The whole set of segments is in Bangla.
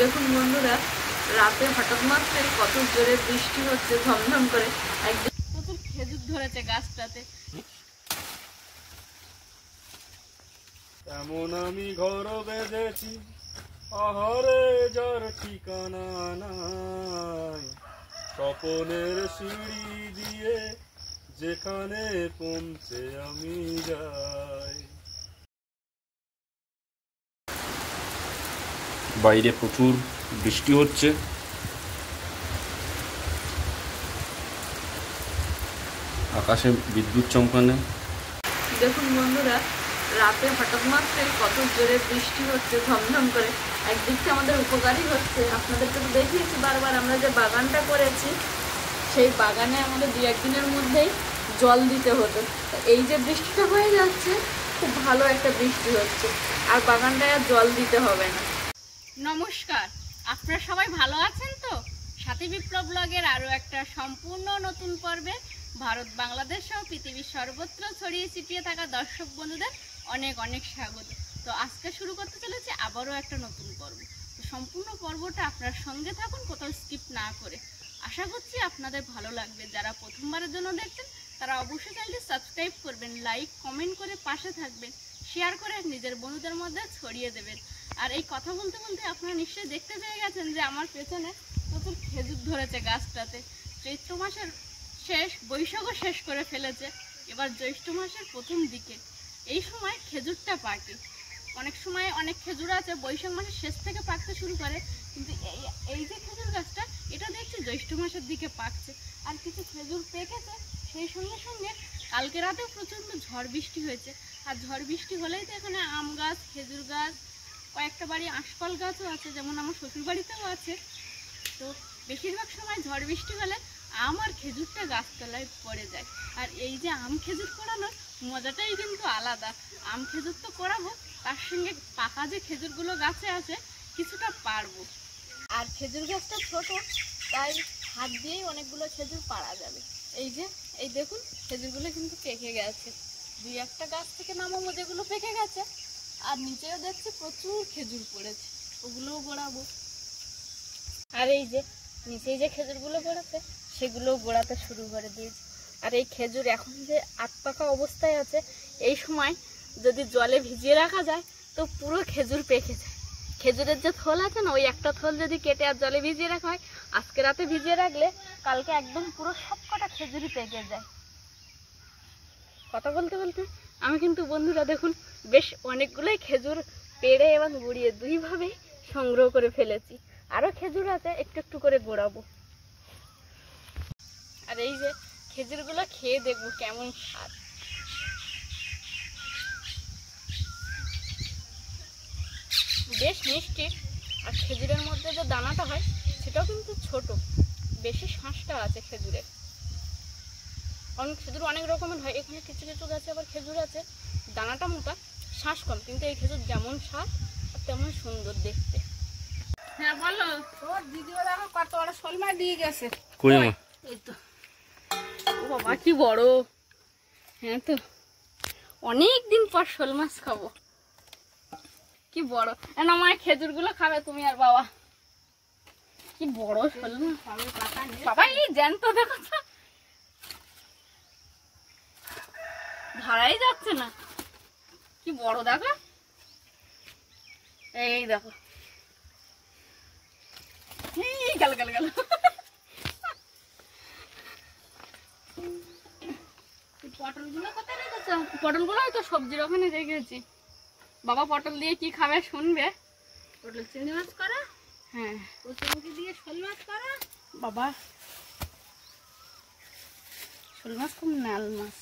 দেখুন বন্ধুরা, রাতে হঠাৎ মাত্র কত জোরে বৃষ্টি হচ্ছে, ঝমঝম করে। একদম প্রচুর খেজুর ধরেছে গাছটাতে। এমন আমি ঘর বেঁধেছি, আহারে যার ঠিকানা নাই, স্বপনের সিঁড়ি দিয়ে যেখানে পৌঁছে আমি যাই। বাইরে প্রচুর বৃষ্টি হচ্ছে। আকাশে বিদ্যুৎ চমকানো। দেখুন বন্ধুরা, রাতে হঠাৎ মাত্র কত জোরে বৃষ্টি হচ্ছে, ঝমঝম করে। একদিক থেকে আমাদের উপকারই হচ্ছে। আপনাদেরকে তো দেখিয়েছি বারবার, আমরা যে বাগানটা করেছি সেই বাগানে আমাদের 2-1 দিনের মধ্যেই জল দিতে হতো। এই যে বৃষ্টিটা হয়ে যাচ্ছে, খুব ভালো একটা বৃষ্টি হচ্ছে, আর বাগানটায় আর জল দিতে হবে না। নমস্কার, আপনারা সবাই ভালো আছেন তো? সাথী বিপ্লব ব্লগের আরও একটা সম্পূর্ণ নতুন পর্বে ভারত, বাংলাদেশ সহ পৃথিবীর সর্বত্র ছড়িয়ে ছিটিয়ে থাকা দর্শক বন্ধুদের অনেক অনেক স্বাগত। তো আজকে শুরু করতে চলেছে আবারও একটা নতুন পর্ব। তো সম্পূর্ণ পর্বটা আপনার সঙ্গে থাকুন, কোথাও স্কিপ না করে। আশা করছি আপনাদের ভালো লাগবে। যারা প্রথমবারের জন্য দেখছেন তারা অবশ্যই চ্যানেলটি সাবস্ক্রাইব করবেন, লাইক কমেন্ট করে পাশে থাকবেন, শেয়ার করে নিজের বন্ধুদের মধ্যে ছড়িয়ে দেবেন। আর এই কথা বলতে বলতে আপনারা নিশ্চয়ই দেখতে পেয়ে গেছেন যে আমার পেছনে প্রচুর খেজুর ধরেছে গাছটাতে। চৈত্র মাসের শেষ, বৈশাখও শেষ করে ফেলেছে, এবার জ্যৈষ্ঠ মাসের প্রথম দিকে এই সময় খেজুরটা পাকে। অনেক সময় অনেক খেজুর আছে বৈশাখ মাসের শেষ থেকে পাকতে শুরু করে, কিন্তু এই যে খেজুর গাছটা, এটা দেখছি জ্যৈষ্ঠ মাসের দিকে পাকছে। আর কিছু খেজুর পেকেছে, সেই সঙ্গে সঙ্গে কালকে রাতেও প্রচণ্ড ঝড় বৃষ্টি হয়েছে। আর ঝড় বৃষ্টি হলেই তো এখানে আম গাছ, খেজুর গাছ, কয়েকটা বাড়ি আশফল গাছও আছে, যেমন আমার শ্বশুর বাড়িতেও আছে। তো বেশিরভাগ সময় ঝড় বৃষ্টি হলে আম আর খেজুরটা গাছতলায় পড়ে যায়। আর এই যে আম খেজুর করানোর মজাটাই কিন্তু আলাদা। আম খেজুর তো করাবো, তার সঙ্গে পাকা যে খেজুরগুলো গাছে আছে কিছুটা পারবো। আর খেজুর গাছটা ছোট, তাই হাত দিয়েই অনেকগুলো খেজুর পাড়া যাবে। এই দেখুন, খেজুরগুলো কিন্তু পেকে গেছে। 2-1টা গাছ থেকে নামাবো যেগুলো পেকে গেছে, আর নিচেও দেখছি প্রচুর খেজুর পড়েছে, ওগুলোও গোড়াবো। আর এই যে নিচেই যে খেজুরগুলো পড়েছে সেগুলোও গোড়াতে শুরু করে দিয়েছে। আর এই খেজুর এখন যে আটপাকা অবস্থায় আছে, এই সময় যদি জলে ভিজিয়ে রাখা যায় তো পুরো খেজুর পেকে যায়। খেজুরের যে থোল আছে না, ওই একটা থোল যদি কেটে আর জলে ভিজিয়ে রাখা হয়, আজকে রাতে ভিজিয়ে রাখলে কালকে একদম পুরো সবকটা খেজুরই পেকে যায়। কথা বলতে বলতে আমি কিন্তু বন্ধুরা দেখুন বেশ অনেকগুলোই খেজুর পেড়ে এবং গুঁড়িয়ে দুইভাবেই সংগ্রহ করে ফেলেছি। আরো খেজুর আছে, একটু একটু করে গোড়াবো। আর এই যে খেজুরগুলো খেয়ে দেখবো কেমন স্বাদ। বেশ মিষ্টি, আর খেজুরের মধ্যে যে দানাটা হয় সেটাও কিন্তু ছোট, বেশি শাঁসটা আছে খেজুরের। অনেক খেজুর অনেক রকমের হয়, এখানে কিছু কিছু গাছে আবার খেজুর আছে দানাটা মোটা, শাঁস কম, কিন্তু এই খেজুর যেমন স্বাদ আর তেমন সুন্দর দেখতে। হ্যাঁ বলো। তোর দিদিও দেখো কত বড় শোল মাছ দিয়ে গেছে। এই তো, ও বাবা কি বড়। হ্যাঁ তো, অনেক দিন পর শোল মাছ খাবো, কি বড়। না মায়ের খেজুর গুলো খাবে তুমি আর বাবা। কি বড় শোল মাছ বাবা, এই জ্যান্ত দেখো তো, ধরাই যাচ্ছে না, কি বড় দেখো। এই দেখো, গেল গেল গেল। পটলগুলো কোথায় রেখেছো? পটলগুলো হয়তো সবজির ওখানে রেখেছি। বাবা পটল দিয়ে কি খাবে শুনবে। পটল চিংড়ি মাছ করা, হ্যাঁ কচুমুখি দিয়ে শোল মাছ করা। বাবা শোল মাছ খুব নাল মাছ।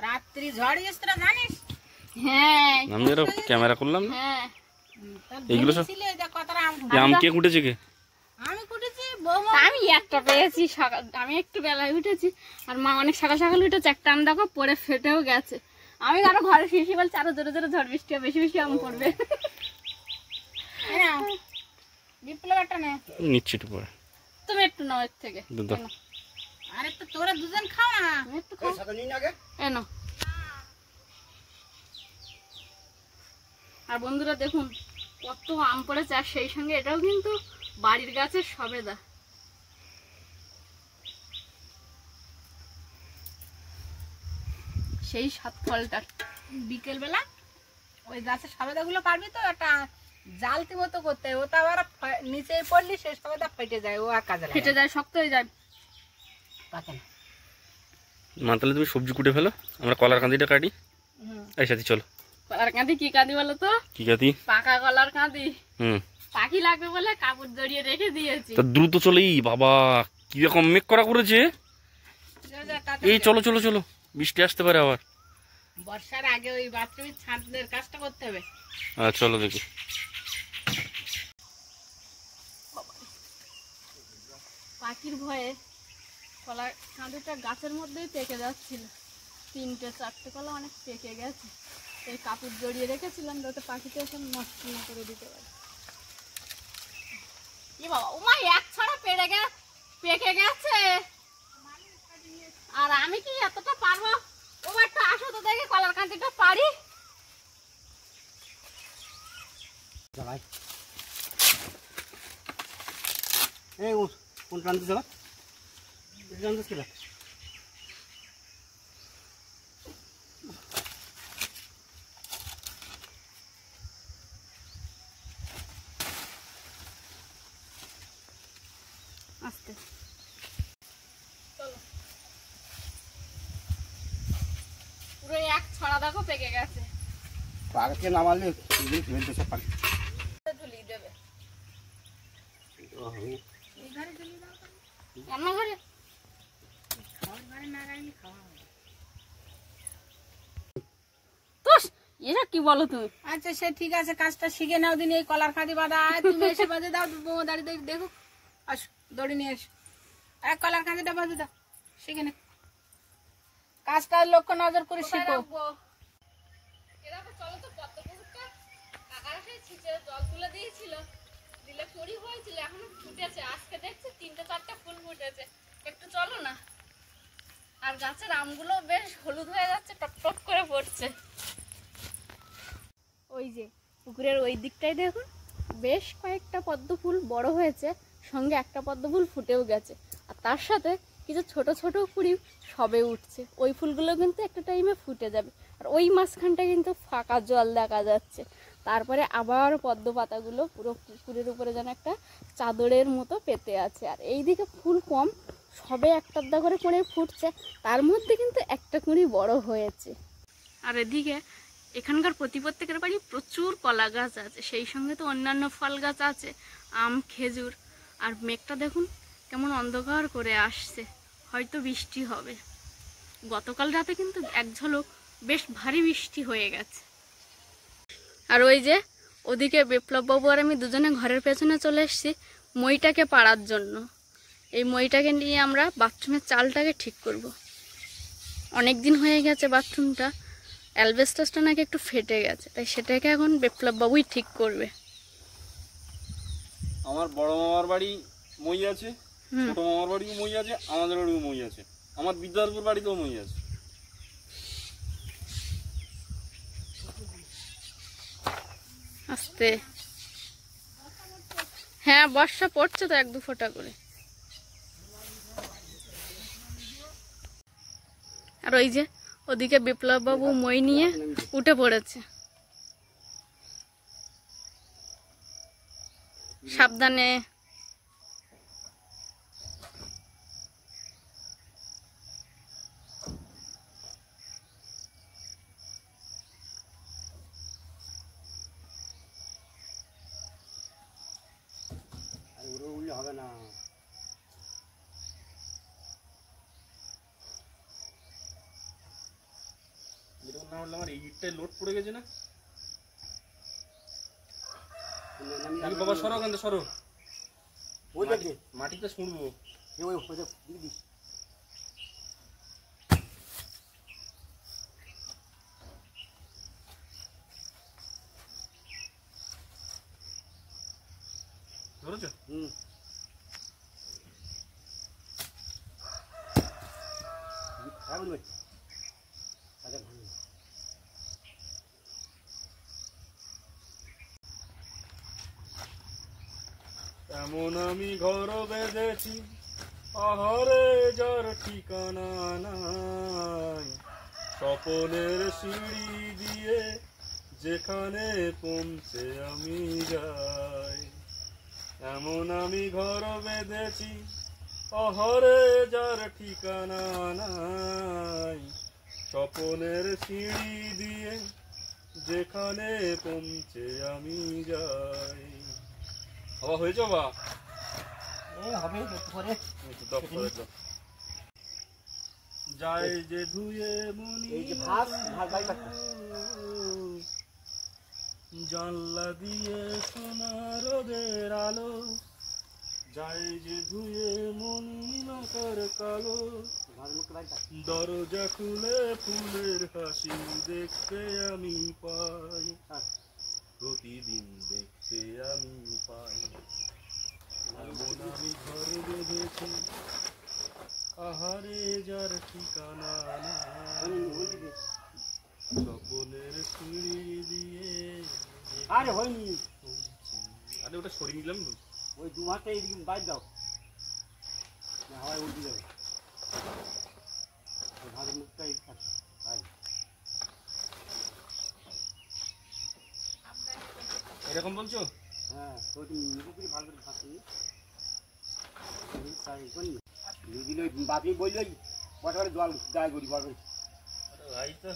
রাত্রি ঝড় এসছে জানিস? হ্যাঁ আমি এর ক্যামেরা করলাম। হ্যাঁ এইগুলো সব আম কে কুটেছে কে? আমি কুটেছি, আমি একটা পেয়েছি সকাল, আমি একটু বেলায় উঠেছি, আর মা অনেক সকাল সকাল উঠেছে। একটা আম দেখো পরে ফেটেও গেছে। আমি আরো ঘরে শিশি বলছি আরো জোরে জোরে ঝড় বৃষ্টি হবে, বেশি বেশি আম পড়বে। বিপ্লব একটা নে, নিচ্ছি একটু পরে, তুমি একটু নাও এর থেকে। আরে তো তোরা দুজন খাও না, একটু খাও। এনো। আর বন্ধুরা দেখুন কত আম পড়েছে, আর সেই সঙ্গে এটাও কিন্তু বাড়ির গাছের সবেদা। সেই সাত ফলটার বিকেল বেলা ওই গাছের সবেদা গুলো পারবি তো একটা জালতি মতো করতে, ওটা আবার নিচে পড়লি সেই সবেদা ফেটে যায়, ও আর কাজে লাগে ফেটে যায়, শক্ত হয়ে যায়, পাকে না। মা তাহলে তুমি সবজি কুটে ফেলো, আমরা কলার কাঁদিটা কাটি। এই সাথে চলো। কলার কাঁদি কি কাঁদি বলো তো? কি কাঁদি? পাকা কলার কাঁদি। হুম, পাখি লাগবে বলে কাপড় জড়িয়ে রেখে দিয়েছি। তা দ্রুত চলেই বাবা, কিরকম মেঘ করা করেছে। এই চলো চলো চলো, বৃষ্টি আসতে পারে আবার। বর্ষার আগে ওই বাথরুমের ছাদের কাজটা করতে হবে। চলো দেখি। পাখির ভয়ে কলার কাঁদিটা গাছের মধ্যেই পেকে যাচ্ছিল, 3-4টে কলা অনেক পেকে গেছে। এই কাপড় জড়িয়ে রেখেছিলাম যাতে পাখিতে এসে নষ্ট না করে দিতে পারে। এ বাবা, ওমা এক ছড়া পেকে গেছে, আর আমি কি এতটা পারবো? ওমা একটু আসো তো দেখি কলার কাঁদিটা পারি। এই কোন প্রান্তে যাবা? আস্তে চলো, পুরো এক ছড়া দেখো পেকে গেছে। আগে নামালে ফেলতে সব পানি ঝুলিয়ে দেবে রান্নাঘরে। এসব কি বলো তুমি? আচ্ছা সে ঠিক আছে, কাজটা শিখে নাও দিন। এই কলার কাঁদি বাঁধা তুমি এসে বাঁধে দাও, বউ দাঁড়িয়ে দেখো, আস দড়ি নিয়ে এসো, এক কলার কাঁদিটা বাঁধে দাও, শিখে নে। কাজটা লক্ষ্য নজর করে শিখো। চলো তো, পদ্মপুকুরটা কাকারা সেই ছিচে জল তুলে দিয়েছিল, দিলে পরি হয়েছিল, এখনো ফুটেছে। আজকে দেখছি 3-4টে ফুল ফুটেছে। একটু চলো না। আর গাছের আমগুলো বেশ হলুদ হয়ে যাচ্ছে, টপ টপ করে পড়ছে। ওই যে পুকুরের ওই দিকটাই দেখুন, বেশ কয়েকটা পদ্ম ফুল বড় হয়েছে, সঙ্গে একটা পদ্ম ফুল ফুটেও গেছে, আর তার সাথে কিছু ছোট ছোট কুড়ি সবে উঠছে। ওই ফুলগুলো কিন্তু একটা টাইমে ফুটে যাবে। আর ওই মাঝখানটা কিন্তু ফাঁকা জল দেখা যাচ্ছে। তারপরে আবার পদ্ম পাতাগুলো পুরো পুকুরের উপরে যেন একটা চাদরের মতো পেতে আছে। আর এইদিকে ফুল কম, সবে একটা আধটা করে কুঁড়ি ফুটছে, তার মধ্যে কিন্তু একটা কুঁড়ি বড় হয়েছে। আর এদিকে এখানকার প্রত্যেকের বাড়ি প্রচুর কলা গাছ আছে, সেই সঙ্গে তো অন্যান্য ফল গাছ আছে, আম, খেজুর। আর মেঘটা দেখুন কেমন অন্ধকার করে আসছে, হয়তো বৃষ্টি হবে। গতকাল রাতে কিন্তু এক ঝলক বেশ ভারী বৃষ্টি হয়ে গেছে। আর ওই যে ওদিকে বিপ্লববাবু আর আমি দুজনে ঘরের পেছনে চলে এসেছি মইটাকে পাড়ার জন্য। এই মইটাকে নিয়ে আমরা বাথরুমের চালটাকে ঠিক করব। অনেক দিন হয়ে গেছে বাথরুমটা, অ্যালবেস্টাসটা নাকি একটু ফেটে গেছে, তাই সেটাকে এখন বিপ্লববাবুই ঠিক করবে। আমার বড় মামার বাড়ি মই আছে, ছোট মামার বাড়িও মই আছে, আমাদের বাড়িও মই আছে, আমার বিদ্যাধরপুর বাড়িতেও মই আছে। আস্তে, হ্যাঁ বর্ষা পড়ছে তো 1-2 ফোঁটা করে। আর ওই যে ওদিকে বিপ্লববাবু মই নিয়ে উঠে পড়েছে। সাবধানে। হবে না, এরকম না হলে আমার এই ইটটায় লোড পড়ে গেছে না। বাবা সরো ওখান থেকে, সরো, মাটিটা শুনবো। ধরেছো? এমন আমি ঘর বেঁধেছি আহারে যার ঠিকানা নাই, স্বপনের সিঁড়ি দিয়ে যেখানে পৌঁছে আমি যাই। এমন আমি ঘর বেঁধেছি আহারে যার ঠিকানা নাই, স্বপনের সিঁড়ি দিয়ে যেখানে পৌঁছে আমি যাই। বাবা হয়েছে বাবা? এই হবে একটু পরে। যায় যে ধুয়ে মনি এই যে ভাত বাই থাকতো। জানলা দিয়ে সোনা রোদের আলো, যায় যে ধুয়ে মনি নখর কালো, ভাত মুখ বাই থাকতো। দরজা খুলে ফুলের হাসি দেখতে আমি পাই, প্রতিদিন দেখতে আমি পাই। এমন আমি ঘর বেঁধেছি আহারে যার ঠিকানা নাই, স্বপনের সিঁড়ি দিয়ে। আরে হয়নি, আরে ওটা সরিয়ে নিলাম তো। ওই দু হাতে এইদিকে বাইর দাও, না হাওয়ায় উল্টে যাবে। ওই ভাতের মুখটাই থাকছে বাইরে। এরকম বলছো? হ্যাঁ, তো তুমি মুখে করে ভালো করে ভাত নিয়ে সাই করি দিল। বাপি বললো কটা করে জল গায়ে করি বাপি। ভাই তো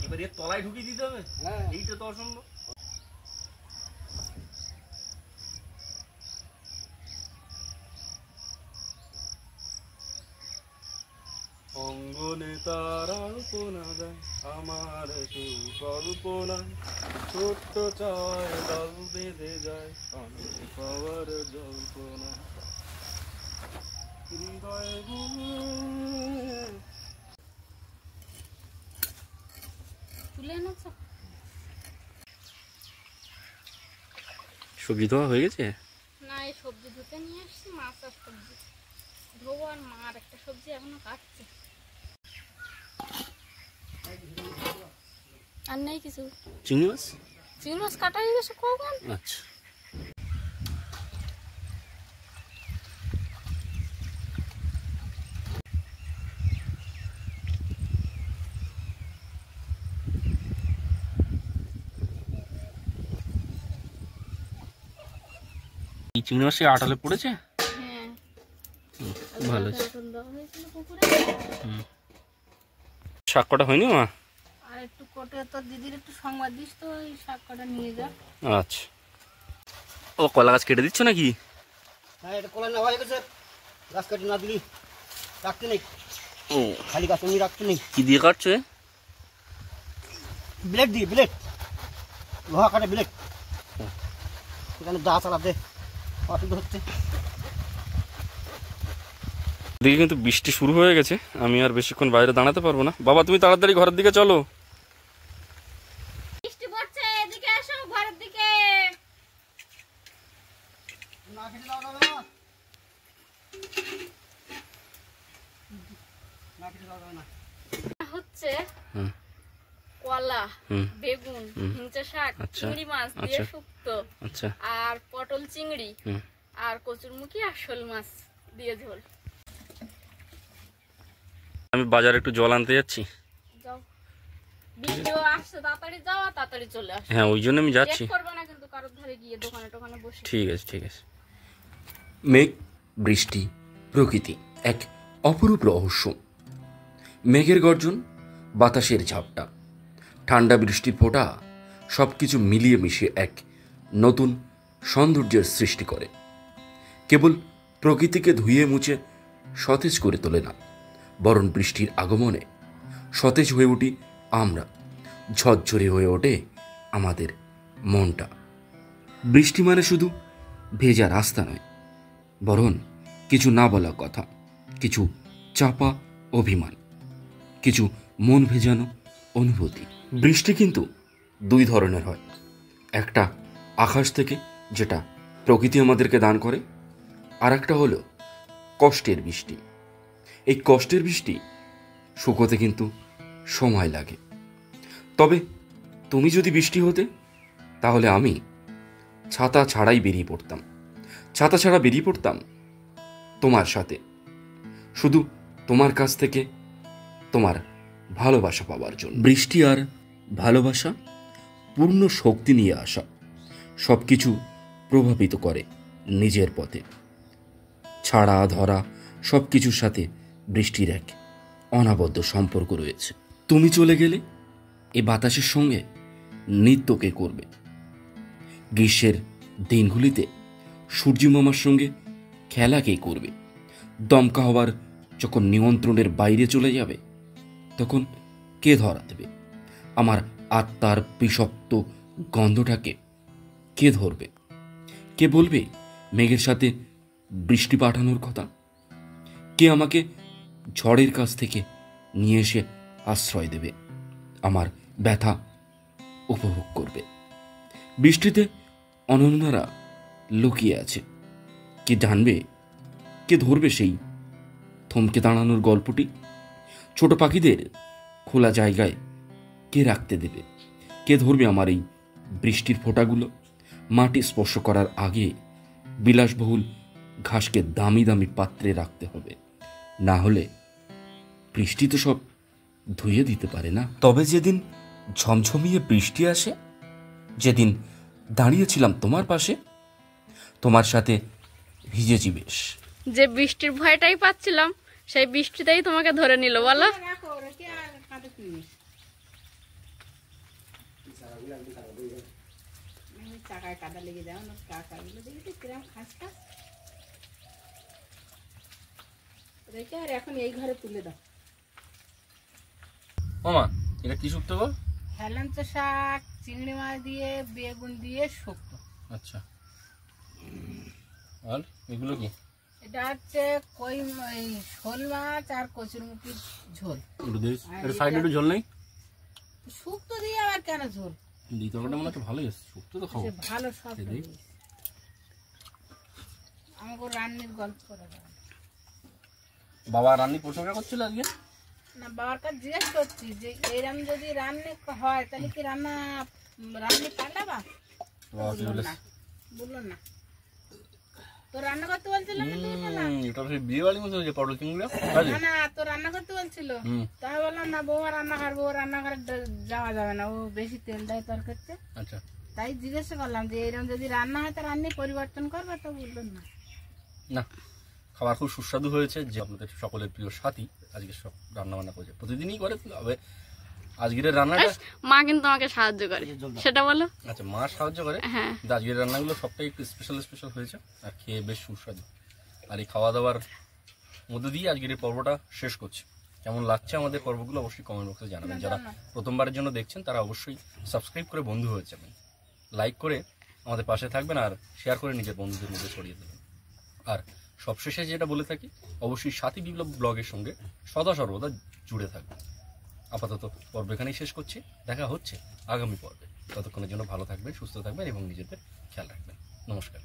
এবার এর তলায় ঢুকিয়ে দিতে হবে। হ্যাঁ, এইটা তো অসম্ভব। অঙ্গনে তার আলপনা দেয় আমার কল্পনা, ছোট্ট চায় দল বেঁধে যায় অনেক পাওয়ার জল্পনা, হৃদয় তুলে এনেছো? সবজি ধোয়া হয়ে গেছে? না, এই সবজি ধুতে নিয়ে আসছি, মাছ আর সবজি ধোবো, আর মা আর একটা সবজি এখনো কাটছে। আর নেই কিছু। চিংড়ি মাছ? চিংড়ি মাছ কাটা হয়ে গেছে কখন? আচ্ছা। এই চিংড়ি মাছ আটালে পড়েছে? হ্যাঁ, ভালো এখন দেওয়া হয়েছিল পুকুরে। শাক কটা হয়নি মা? আর একটু কোটে তোর দিদির একটু সংবাদ দিস তো, ওই শাক কটা নিয়ে যা। আচ্ছা। ও কলা গাছ কেটে দিচ্ছ নাকি? হ্যাঁ, এটা কলা না হয়ে গেছে, গাছ কাটি না দিলি রাখতে নেই। ও খালি গাছ এমনি রাখতে নেই। কি দিয়ে কাটছো? ব্লেড দিয়ে, ব্লেড লোহা কাটে ব্লেড, সেখানে দা চালাতে অসুবিধা হচ্ছে। এদিকে কিন্তু বৃষ্টি শুরু হয়ে গেছে, আমি আর বেশিক্ষণ বাইরে দাঁড়াতে পারবো না। বাবা তুমি তাড়াতাড়ি ঘরের দিকে চলো। বৃষ্টি পড়ছে, এদিকে এসো ঘরের দিকে। না কেটে দেওয়া যাবে না, না কেটে দেওয়া যাবে না। হচ্ছে হুম। কলা, হুম। বেগুন, হিঞ্চা শাক, আচ্ছা। চিংড়ি মাছ দিয়ে আচ্ছা। শুক্তো, আচ্ছা। আর পটল চিংড়ি, হুম। আর কচুরমুখী আর শোল মাছ দিয়ে ঝোল। আমি বাজারে একটু জল আনতে যাচ্ছি। যাও, বৃষ্টিও আসছে, তাড়াতাড়ি যাও আর তাড়াতাড়ি চলে আসো। হ্যাঁ ওই জন্য আমি যাচ্ছি। লেট করবে না কিন্তু কারোর ধারে গিয়ে দোকানে টোকানে বসে। ঠিক আছে ঠিক আছে। মেঘ, বৃষ্টি, প্রকৃতি এক অপরূপ রহস্য। মেঘের গর্জন, বাতাসের ঝাপটা, ঠান্ডা বৃষ্টির ফোঁটা সব কিছু মিলিয়ে মিশিয়ে এক নতুন সৌন্দর্যের সৃষ্টি করে। কেবল প্রকৃতিকে ধুয়ে মুছে সতেজ করে তোলে না, বরং বৃষ্টির আগমনে সতেজ হয়ে উঠি আমরা, ঝরঝরে হয়ে ওঠে আমাদের মনটা। বৃষ্টি মানে শুধু ভেজা রাস্তা নয়, বরং কিছু না বলা কথা, কিছু চাপা অভিমান, কিছু মন ভেজানো অনুভূতি। বৃষ্টি কিন্তু দুই ধরনের হয়। একটা আকাশ থেকে, যেটা প্রকৃতি আমাদেরকে দান করে, আর একটা হলো কষ্টের বৃষ্টি। এই কষ্টের বৃষ্টি শুকোতে কিন্তু সময় লাগে। তবে তুমি যদি বৃষ্টি হতে, তাহলে আমি ছাতা ছাড়াই বেরিয়ে পড়তাম। ছাতা ছাড়া বেরিয়ে পড়তাম তোমার সাথে, শুধু তোমার কাছ থেকে তোমার ভালোবাসা পাওয়ার জন্য। বৃষ্টি আর ভালোবাসা পূর্ণ শক্তি নিয়ে আসা, সব কিছু প্রভাবিত করে নিজের পথে। ছাড়া ধরা সব কিছুর সাথে বৃষ্টির এক অনাবদ্ধ সম্পর্ক রয়েছে। তুমি চলে গেলে এই বাতাসের সঙ্গে নৃত্য কে করবে? গ্রীষ্মের দিনগুলিতে সূর্যমামার সঙ্গে খেলা কে করবে? দমকা হওয়ার যখন নিয়ন্ত্রণের বাইরে চলে যাবে, তখন কে ধরা দেবে? আমার আত্মার বিষাক্ত গন্ধটাকে কে ধরবে? কে বলবে মেঘের সাথে বৃষ্টি পাঠানোর কথা? কে আমাকে ঝড়ের কাছ থেকে নিয়ে এসে আশ্রয় দেবে, আমার ব্যথা উপভোগ করবে? বৃষ্টিতে অনন্যারা লুকিয়ে আছে, কে জানবে, কে ধরবে সেই থমকে দাঁড়ানোর গল্পটি? ছোট পাখিদের খোলা জায়গায় কে রাখতে দেবে? কে ধরবে আমার এই বৃষ্টির ফোঁটাগুলো? মাটি স্পর্শ করার আগে বিলাসবহুল ঘাসকে দামি দামি পাত্রে রাখতে হবে, না হলে বৃষ্টি তো সব ধুয়ে দিতে পারে না। তবে যেদিন ঝমঝমিয়ে বৃষ্টি আসে, যেদিন দাঁড়িয়েছিলাম তোমার পাশে, তোমার সাথে ভিজেছি বেশ। যে বৃষ্টির ভয়টাই পাচ্ছিলাম, সেই বৃষ্টিতেই তোমাকে ধরে নিল, বলো? রাখো, রেখে আর কাঁধে তুলিস। চাকায় কাদা লেগে যাও না, কাকাগুলো দেখি কিরম খাস খাস রেখে আর এখন এই ঘরে তুলে দাও। মামা এটা কি শুক্তো গো? হেলাঞ্চ শাক, চিংড়ি মাছ দিয়ে, বেগুন দিয়ে শুক্তো। আচ্ছা, আর এগুলো কি? এটা হচ্ছে এই শোল মাছ আর কচুরমুখির ঝোল। একটু দিস, এটা সাইডে একটু ঝোল নেই? শুক্তো দিয়ে আবার কেন ঝোল? দিই তরকারিটা মনে হচ্ছে ভালোই আছে, শুক্তো তো খাবো। সে ভালো সব এই দেখ। আমাকে রান্নির গল্প করা যাবে বাবা রান্নি প্রশংসা করছিল আজকে? না, বাবার কাছে জিজ্ঞেস করছি যে এইরকম যদি রান্না হয় তাহলে কি রান্নি পাল্টাবা? বাবা কি বলে? বললো না তো রান্না করতে বলছিল না, তুমি বললা? এটা সেই বিয়ে বাড়ির মতো যে পটল চিংড়িটা না না, তো রান্না করতে বলছিল। তাই বললাম না, বৌমা রান্নাঘর, বউ রান্নাঘরে যাওয়া যাবে না, ও বেশি তেল দেয় তরকারিতে। আচ্ছা, তাই জিজ্ঞাসা করলাম যে এরকম যদি রান্না হয় তো রান্নি পরিবর্তন করবে, তো বললো না। না খাবার খুব সুস্বাদু হয়েছে, যে আপনাদের সকলের প্রিয় সাথী আজকে সব রান্না বান্না করেছে, প্রতিদিনই করে, তবে আজকের রান্নাটা মা কিন্তু আমাকে সাহায্য করে, সেটা বলো। আচ্ছা, মা সাহায্য করে, হ্যাঁ, কিন্তু আজকের রান্নাগুলো সবটাই একটু স্পেশাল স্পেশাল হয়েছে আর খেয়ে বেশ সুস্বাদু। আর এই খাওয়া দাওয়ার মধ্যে দিয়ে আজকের এই পর্বটা শেষ করছি। কেমন লাগছে আমাদের পর্বগুলো অবশ্যই কমেন্ট বক্সে জানাবেন। যারা প্রথমবারের জন্য দেখছেন তারা অবশ্যই সাবস্ক্রাইব করে বন্ধু হয়ে যাবেন, লাইক করে আমাদের পাশে থাকবেন আর শেয়ার করে নিজের বন্ধুদের মধ্যে ছড়িয়ে দেবেন। আর সবশেষে যেটা বলে থাকি, অবশ্যই সাথী বিপ্লব ব্লগের সঙ্গে সদা সর্বদা জুড়ে থাকবেন। আপাতত পর্ব এখানেই শেষ করছি, দেখা হচ্ছে আগামী পর্বে। ততক্ষণের জন্য ভালো থাকবেন, সুস্থ থাকবেন এবং নিজেদের খেয়াল রাখবেন। নমস্কার।